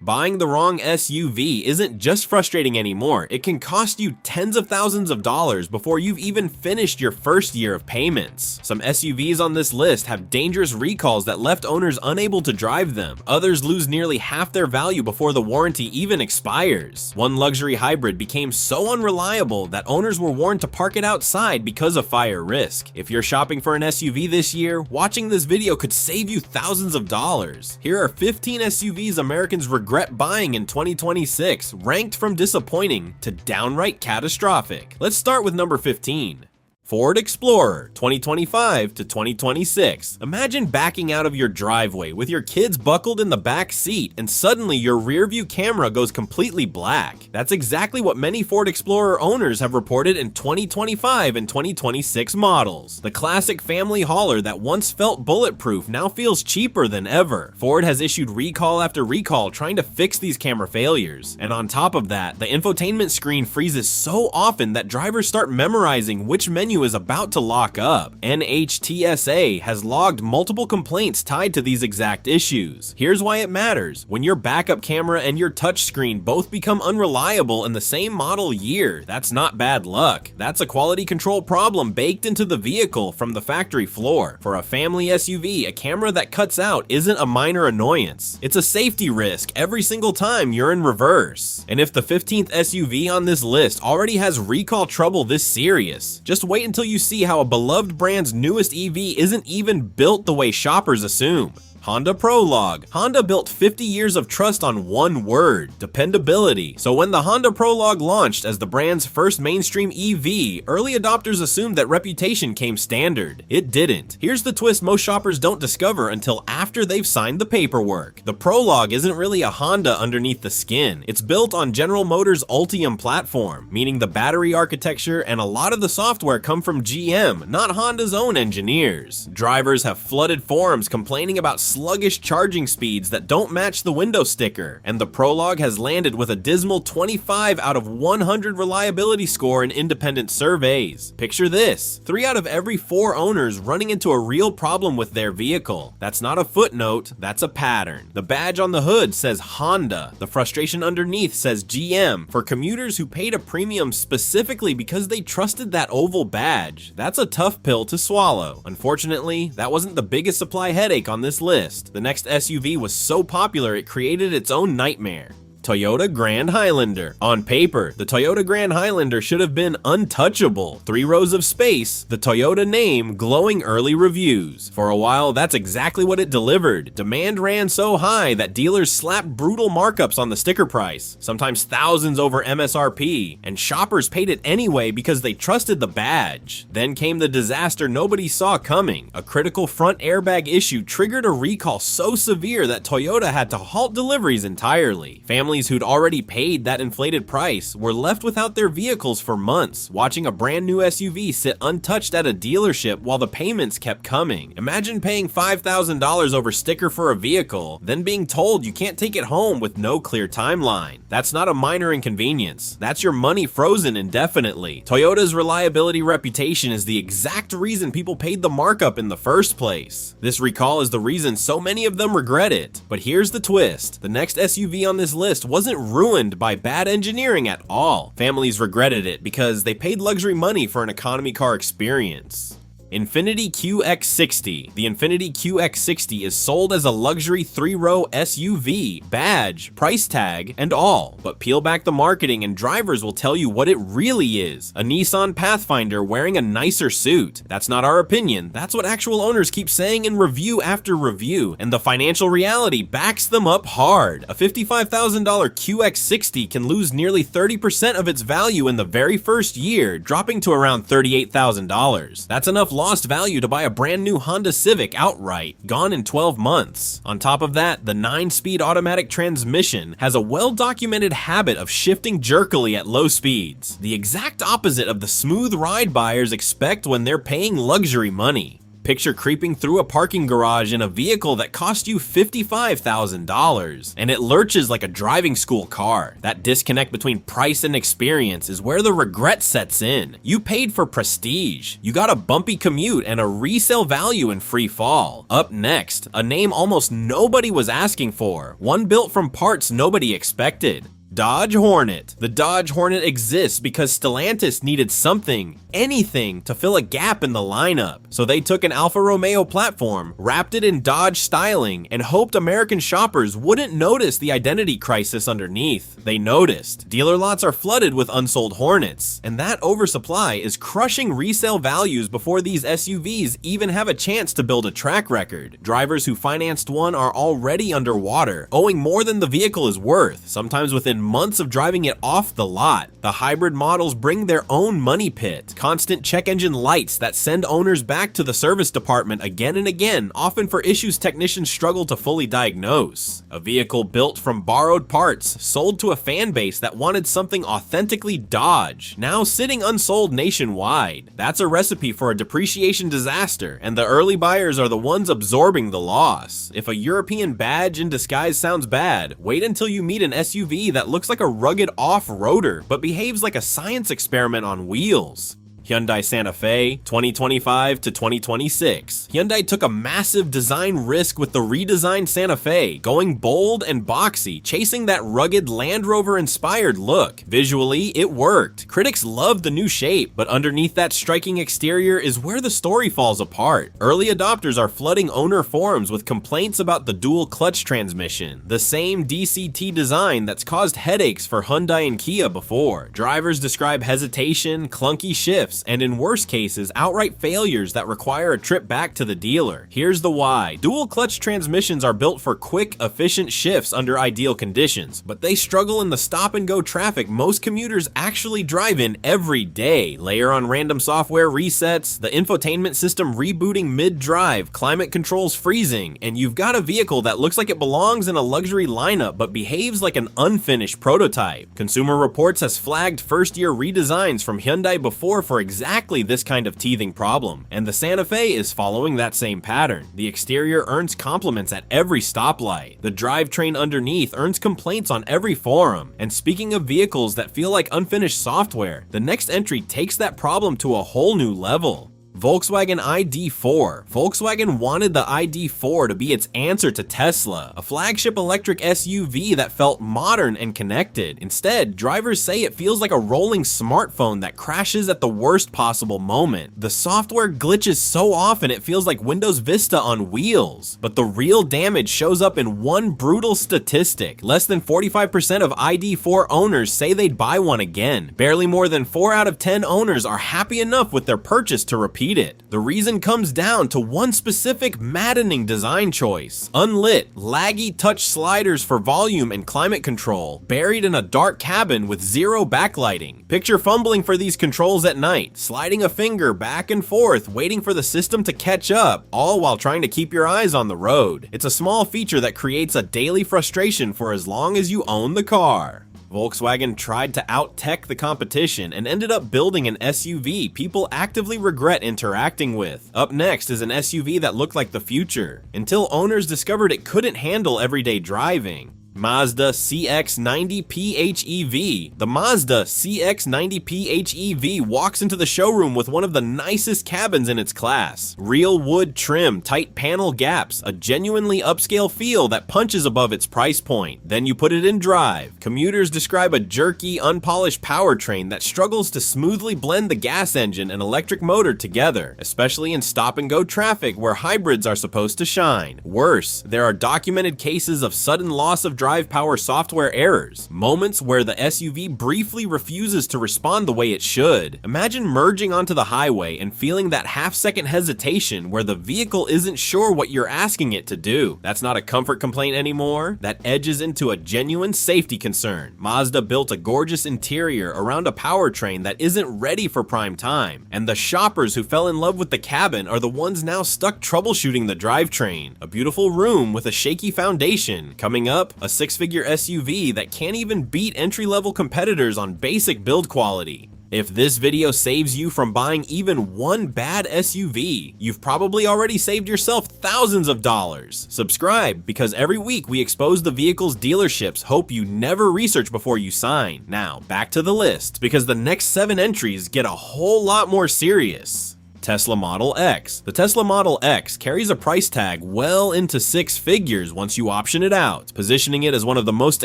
Buying the wrong SUV isn't just frustrating anymore, it can cost you tens of thousands of dollars before you've even finished your first year of payments. Some SUVs on this list have dangerous recalls that left owners unable to drive them. Others lose nearly half their value before the warranty even expires. One luxury hybrid became so unreliable that owners were warned to park it outside because of fire risk. If you're shopping for an SUV this year, watching this video could save you thousands of dollars. Here are 15 SUVs Americans regret buying in 2026, ranked from disappointing to downright catastrophic. Let's start with number 15. Ford Explorer 2025 to 2026. Imagine backing out of your driveway with your kids buckled in the back seat and suddenly your rear view camera goes completely black. That's exactly what many Ford Explorer owners have reported in 2025 and 2026 models. The classic family hauler that once felt bulletproof now feels cheaper than ever. Ford has issued recall after recall trying to fix these camera failures. And on top of that, the infotainment screen freezes so often that drivers start memorizing which menu is about to lock up. NHTSA has logged multiple complaints tied to these exact issues. Here's why it matters. When your backup camera and your touchscreen both become unreliable in the same model year, that's not bad luck. That's a quality control problem baked into the vehicle from the factory floor. For a family SUV, a camera that cuts out isn't a minor annoyance. It's a safety risk every single time you're in reverse. And if the 15th SUV on this list already has recall trouble this serious, just wait until you see how a beloved brand's newest EV isn't even built the way shoppers assume. Honda Prologue. Honda built 50 years of trust on one word: dependability. So when the Honda Prologue launched as the brand's first mainstream EV, early adopters assumed that reputation came standard. It didn't. Here's the twist most shoppers don't discover until after they've signed the paperwork. The Prologue isn't really a Honda underneath the skin. It's built on General Motors' Ultium platform, meaning the battery architecture and a lot of the software come from GM, not Honda's own engineers. Drivers have flooded forums complaining about sluggish charging speeds that don't match the window sticker, and the Prologue has landed with a dismal 25 out of 100 reliability score in independent surveys. Picture this: 3 out of every 4 owners running into a real problem with their vehicle. That's not a footnote, that's a pattern. The badge on the hood says Honda, the frustration underneath says GM. For commuters who paid a premium specifically because they trusted that oval badge, that's a tough pill to swallow. Unfortunately, that wasn't the biggest supply headache on this list. The next SUV was so popular it created its own nightmare. Toyota Grand Highlander. On paper, the Toyota Grand Highlander should have been untouchable. 3 rows of space, the Toyota name, glowing early reviews. For a while, that's exactly what it delivered. Demand ran so high that dealers slapped brutal markups on the sticker price, sometimes thousands over MSRP, and shoppers paid it anyway because they trusted the badge. Then came the disaster nobody saw coming. A critical front airbag issue triggered a recall so severe that Toyota had to halt deliveries entirely. Families who'd already paid that inflated price were left without their vehicles for months, watching a brand new SUV sit untouched at a dealership while the payments kept coming. Imagine paying $5,000 over sticker for a vehicle, then being told you can't take it home with no clear timeline. That's not a minor inconvenience. That's your money frozen indefinitely. Toyota's reliability reputation is the exact reason people paid the markup in the first place. This recall is the reason so many of them regret it. But here's the twist: the next SUV on this list wasn't ruined by bad engineering at all. Families regretted it because they paid luxury money for an economy car experience. Infiniti QX60. The Infiniti QX60 is sold as a luxury 3-row SUV, badge, price tag, and all. But peel back the marketing and drivers will tell you what it really is: a Nissan Pathfinder wearing a nicer suit. That's not our opinion, that's what actual owners keep saying in review after review, and the financial reality backs them up hard. A $55,000 QX60 can lose nearly 30% of its value in the very first year, dropping to around $38,000. That's enough lost value to buy a brand new Honda Civic outright, gone in 12 months. On top of that, the 9-speed automatic transmission has a well-documented habit of shifting jerkily at low speeds, the exact opposite of the smooth ride buyers expect when they're paying luxury money. Picture creeping through a parking garage in a vehicle that cost you $55,000, and it lurches like a driving school car. That disconnect between price and experience is where the regret sets in. You paid for prestige, you got a bumpy commute and a resale value in free fall. Up next, a name almost nobody was asking for, one built from parts nobody expected. Dodge Hornet. The Dodge Hornet exists because Stellantis needed something, anything, to fill a gap in the lineup. So they took an Alfa Romeo platform, wrapped it in Dodge styling, and hoped American shoppers wouldn't notice the identity crisis underneath. They noticed. Dealer lots are flooded with unsold Hornets, and that oversupply is crushing resale values before these SUVs even have a chance to build a track record. Drivers who financed one are already underwater, owing more than the vehicle is worth, sometimes within months of driving it off the lot. The hybrid models bring their own money pit, constant check engine lights that send owners back to the service department again and again, often for issues technicians struggle to fully diagnose. A vehicle built from borrowed parts, sold to a fan base that wanted something authentically Dodge, now sitting unsold nationwide. That's a recipe for a depreciation disaster, and the early buyers are the ones absorbing the loss. If a European badge in disguise sounds bad, wait until you meet an SUV that looks like a rugged off-roader, but behaves like a science experiment on wheels. Hyundai Santa Fe, 2025 to 2026. Hyundai took a massive design risk with the redesigned Santa Fe, going bold and boxy, chasing that rugged Land Rover-inspired look. Visually, it worked. Critics loved the new shape, but underneath that striking exterior is where the story falls apart. Early adopters are flooding owner forums with complaints about the dual clutch transmission, the same DCT design that's caused headaches for Hyundai and Kia before. Drivers describe hesitation, clunky shifts, and in worse cases, outright failures that require a trip back to the dealer. Here's the why. Dual clutch transmissions are built for quick, efficient shifts under ideal conditions, but they struggle in the stop-and-go traffic most commuters actually drive in every day. Layer on random software resets, the infotainment system rebooting mid-drive, climate controls freezing, and you've got a vehicle that looks like it belongs in a luxury lineup but behaves like an unfinished prototype. Consumer Reports has flagged first-year redesigns from Hyundai before for exactly this kind of teething problem, and the Santa Fe is following that same pattern. The exterior earns compliments at every stoplight. The drivetrain underneath earns complaints on every forum. And speaking of vehicles that feel like unfinished software, the next entry takes that problem to a whole new level. Volkswagen ID4. Volkswagen wanted the ID4 to be its answer to Tesla, a flagship electric SUV that felt modern and connected. Instead, drivers say it feels like a rolling smartphone that crashes at the worst possible moment. The software glitches so often it feels like Windows Vista on wheels. But the real damage shows up in one brutal statistic. Less than 45% of ID4 owners say they'd buy one again. Barely more than 4 out of 10 owners are happy enough with their purchase to repeat it. The reason comes down to one specific maddening design choice. Unlit, laggy touch sliders for volume and climate control, buried in a dark cabin with zero backlighting. Picture fumbling for these controls at night, sliding a finger back and forth, waiting for the system to catch up, all while trying to keep your eyes on the road. It's a small feature that creates a daily frustration for as long as you own the car. Volkswagen tried to out-tech the competition and ended up building an SUV people actively regret interacting with. Up next is an SUV that looked like the future, until owners discovered it couldn't handle everyday driving. Mazda CX-90 PHEV. The Mazda CX-90 PHEV walks into the showroom with one of the nicest cabins in its class. Real wood trim, tight panel gaps, a genuinely upscale feel that punches above its price point. Then you put it in drive. Commuters describe a jerky, unpolished powertrain that struggles to smoothly blend the gas engine and electric motor together, especially in stop-and-go traffic where hybrids are supposed to shine. Worse, there are documented cases of sudden loss of drive power software errors, moments where the SUV briefly refuses to respond the way it should. Imagine merging onto the highway and feeling that half-second hesitation where the vehicle isn't sure what you're asking it to do. That's not a comfort complaint anymore. That edges into a genuine safety concern. Mazda built a gorgeous interior around a powertrain that isn't ready for prime time, and the shoppers who fell in love with the cabin are the ones now stuck troubleshooting the drivetrain. A beautiful room with a shaky foundation. Coming up, a six-figure SUV that can't even beat entry-level competitors on basic build quality. If this video saves you from buying even one bad SUV, you've probably already saved yourself thousands of dollars. Subscribe, because every week we expose the vehicles dealerships hope you never research before you sign. Now, back to the list, because the next 7 entries get a whole lot more serious. Tesla Model X. The Tesla Model X carries a price tag well into 6 figures once you option it out, positioning it as one of the most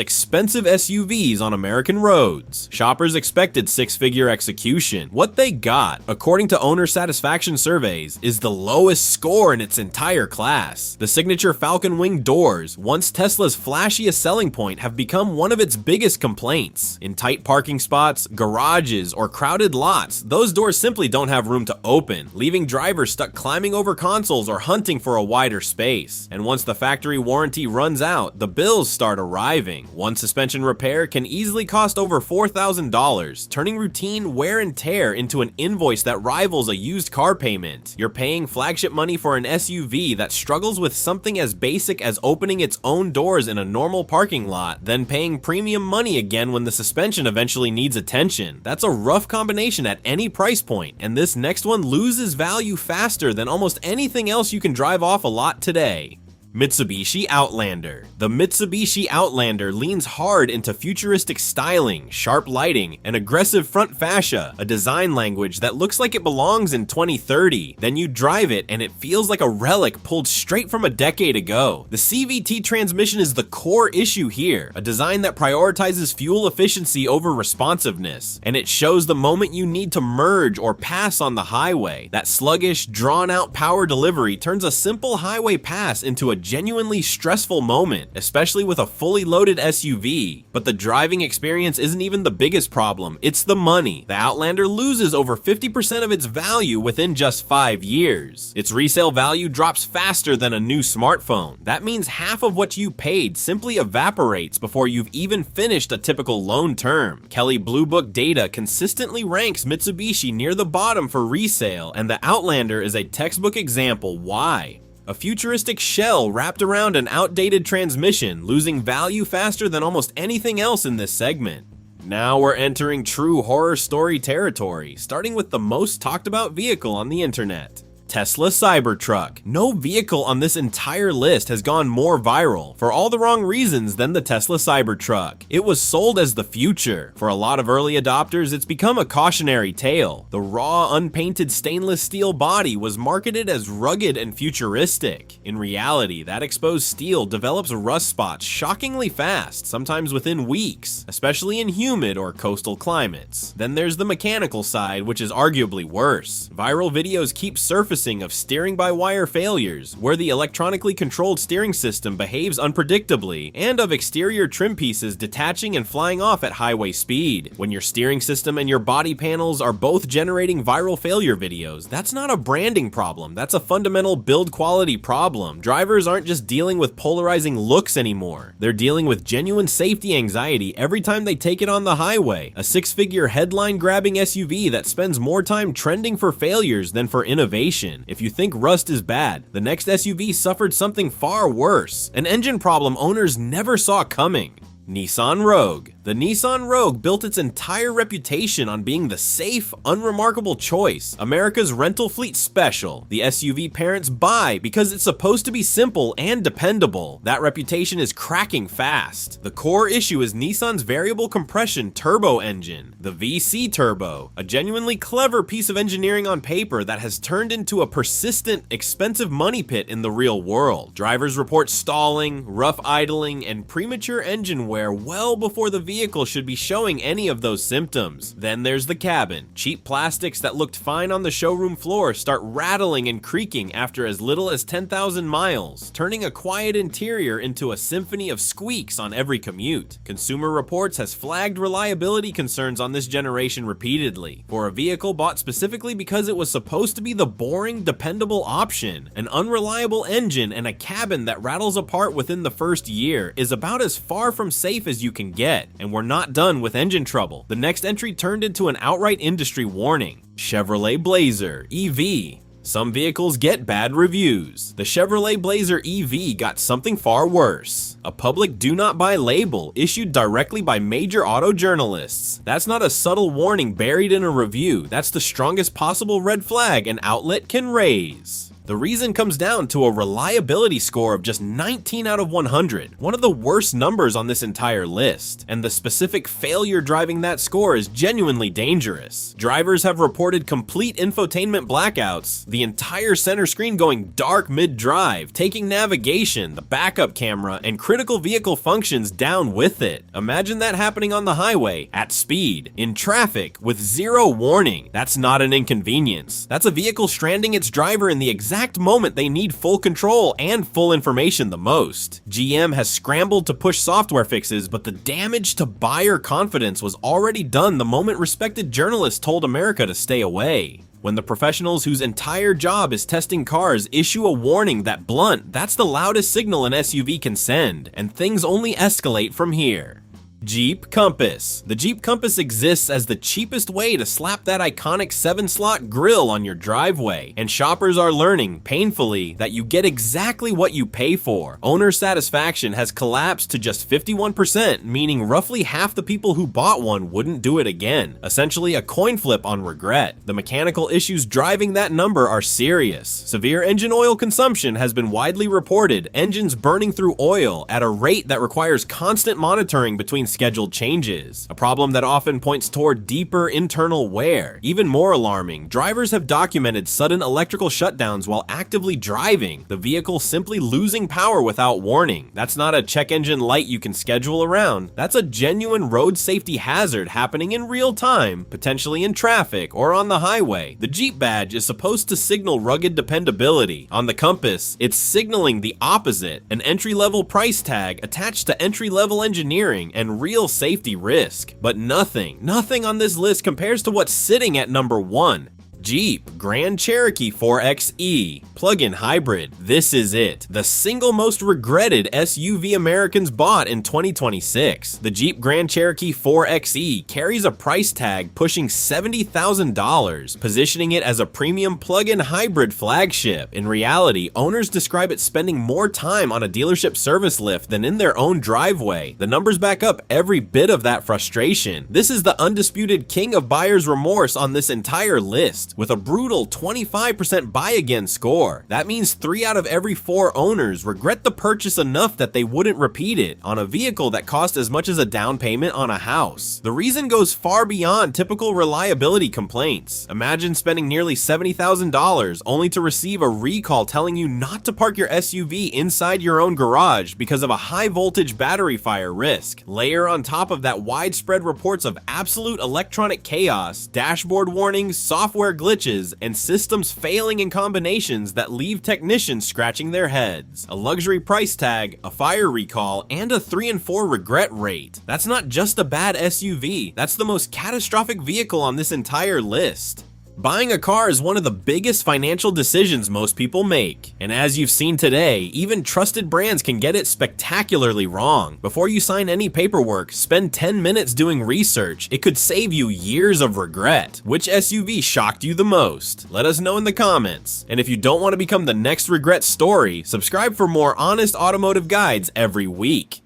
expensive SUVs on American roads. Shoppers expected 6-figure execution. What they got, according to owner satisfaction surveys, is the lowest score in its entire class. The signature Falcon Wing doors, once Tesla's flashiest selling point, have become one of its biggest complaints. In tight parking spots, garages, or crowded lots, those doors simply don't have room to open, leaving drivers stuck climbing over consoles or hunting for a wider space. And once the factory warranty runs out, the bills start arriving. One suspension repair can easily cost over $4,000, turning routine wear and tear into an invoice that rivals a used car payment. You're paying flagship money for an SUV that struggles with something as basic as opening its own doors in a normal parking lot, then paying premium money again when the suspension eventually needs attention. That's a rough combination at any price point, and this next one loses value faster than almost anything else you can drive off a lot today. Mitsubishi Outlander. The Mitsubishi Outlander leans hard into futuristic styling, sharp lighting, and aggressive front fascia, a design language that looks like it belongs in 2030. Then you drive it and it feels like a relic pulled straight from a decade ago. The CVT transmission is the core issue here, a design that prioritizes fuel efficiency over responsiveness, and it shows the moment you need to merge or pass on the highway. That sluggish, drawn-out power delivery turns a simple highway pass into a genuinely stressful moment, especially with a fully loaded SUV. But the driving experience isn't even the biggest problem, it's the money. The Outlander loses over 50% of its value within just 5 years. Its resale value drops faster than a new smartphone. That means half of what you paid simply evaporates before you've even finished a typical loan term. Kelley Blue Book data consistently ranks Mitsubishi near the bottom for resale, and the Outlander is a textbook example why. A futuristic shell wrapped around an outdated transmission, losing value faster than almost anything else in this segment. Now we're entering true horror story territory, starting with the most talked about vehicle on the internet. Tesla Cybertruck. No vehicle on this entire list has gone more viral, for all the wrong reasons, than the Tesla Cybertruck. It was sold as the future. For a lot of early adopters, it's become a cautionary tale. The raw, unpainted stainless steel body was marketed as rugged and futuristic. In reality, that exposed steel develops rust spots shockingly fast, sometimes within weeks, especially in humid or coastal climates. Then there's the mechanical side, which is arguably worse. Viral videos keep surfacing of steering-by-wire failures, where the electronically controlled steering system behaves unpredictably, and of exterior trim pieces detaching and flying off at highway speed. When your steering system and your body panels are both generating viral failure videos, that's not a branding problem, that's a fundamental build quality problem. Drivers aren't just dealing with polarizing looks anymore, they're dealing with genuine safety anxiety every time they take it on the highway. A 6-figure headline-grabbing SUV that spends more time trending for failures than for innovation. If you think rust is bad, the next SUV suffered something far worse, an engine problem owners never saw coming. Nissan Rogue. The Nissan Rogue built its entire reputation on being the safe, unremarkable choice, America's rental fleet special. The SUV parents buy because it's supposed to be simple and dependable. That reputation is cracking fast. The core issue is Nissan's variable compression turbo engine, the VC Turbo, a genuinely clever piece of engineering on paper that has turned into a persistent, expensive money pit in the real world. Drivers report stalling, rough idling, and premature engine wear well before the vehicle should be showing any of those symptoms. Then there's the cabin. Cheap plastics that looked fine on the showroom floor start rattling and creaking after as little as 10,000 miles, turning a quiet interior into a symphony of squeaks on every commute. Consumer Reports has flagged reliability concerns on this generation repeatedly. For a vehicle bought specifically because it was supposed to be the boring, dependable option, an unreliable engine and a cabin that rattles apart within the first year is about as far from safe as you can get. And we're not done with engine trouble. The next entry turned into an outright industry warning. Chevrolet Blazer EV. Some vehicles get bad reviews. The Chevrolet Blazer EV got something far worse. A public do not buy label issued directly by major auto journalists. That's not a subtle warning buried in a review. That's the strongest possible red flag an outlet can raise. The reason comes down to a reliability score of just 19 out of 100, one of the worst numbers on this entire list, and the specific failure driving that score is genuinely dangerous. Drivers have reported complete infotainment blackouts, the entire center screen going dark mid-drive, taking navigation, the backup camera, and critical vehicle functions down with it. Imagine that happening on the highway, at speed, in traffic, with zero warning. That's not an inconvenience. That's a vehicle stranding its driver in the exact moment they need full control and full information the most. GM has scrambled to push software fixes, but the damage to buyer confidence was already done the moment respected journalists told America to stay away. When the professionals whose entire job is testing cars issue a warning that blunt, that's the loudest signal an SUV can send, and things only escalate from here. Jeep Compass. The Jeep Compass exists as the cheapest way to slap that iconic 7-slot grille on your driveway, and shoppers are learning, painfully, that you get exactly what you pay for. Owner satisfaction has collapsed to just 51%, meaning roughly half the people who bought one wouldn't do it again. Essentially a coin flip on regret. The mechanical issues driving that number are serious. Severe engine oil consumption has been widely reported, engines burning through oil at a rate that requires constant monitoring between scheduled changes, a problem that often points toward deeper internal wear. Even more alarming, drivers have documented sudden electrical shutdowns while actively driving, the vehicle simply losing power without warning. That's not a check engine light you can schedule around. That's a genuine road safety hazard happening in real time, potentially in traffic or on the highway. The Jeep badge is supposed to signal rugged dependability. On the Compass, it's signaling the opposite, an entry-level price tag attached to entry-level engineering and real safety risk. But nothing on this list compares to what's sitting at number 1. Jeep Grand Cherokee 4xe plug-in hybrid. This is it, the single most regretted SUV Americans bought in 2026. The Jeep Grand Cherokee 4xe carries a price tag pushing $70,000, positioning it as a premium plug-in hybrid flagship. In reality, owners describe it spending more time on a dealership service lift than in their own driveway. The numbers back up every bit of that frustration. This is the undisputed king of buyer's remorse on this entire list, with a brutal 25% buy again score. That means 3 out of every 4 owners regret the purchase enough that they wouldn't repeat it on a vehicle that cost as much as a down payment on a house. The reason goes far beyond typical reliability complaints. Imagine spending nearly $70,000 only to receive a recall telling you not to park your SUV inside your own garage because of a high voltage battery fire risk. Layer on top of that widespread reports of absolute electronic chaos, dashboard warnings, software glitches, and systems failing in combinations that leave technicians scratching their heads. A luxury price tag, a fire recall, and a 3 and 4 regret rate. That's not just a bad SUV, that's the most catastrophic vehicle on this entire list. Buying a car is one of the biggest financial decisions most people make, and as you've seen today, even trusted brands can get it spectacularly wrong. Before you sign any paperwork, spend 10 minutes doing research. It could save you years of regret. Which SUV shocked you the most? Let us know in the comments. And if you don't want to become the next regret story, subscribe for more honest automotive guides every week.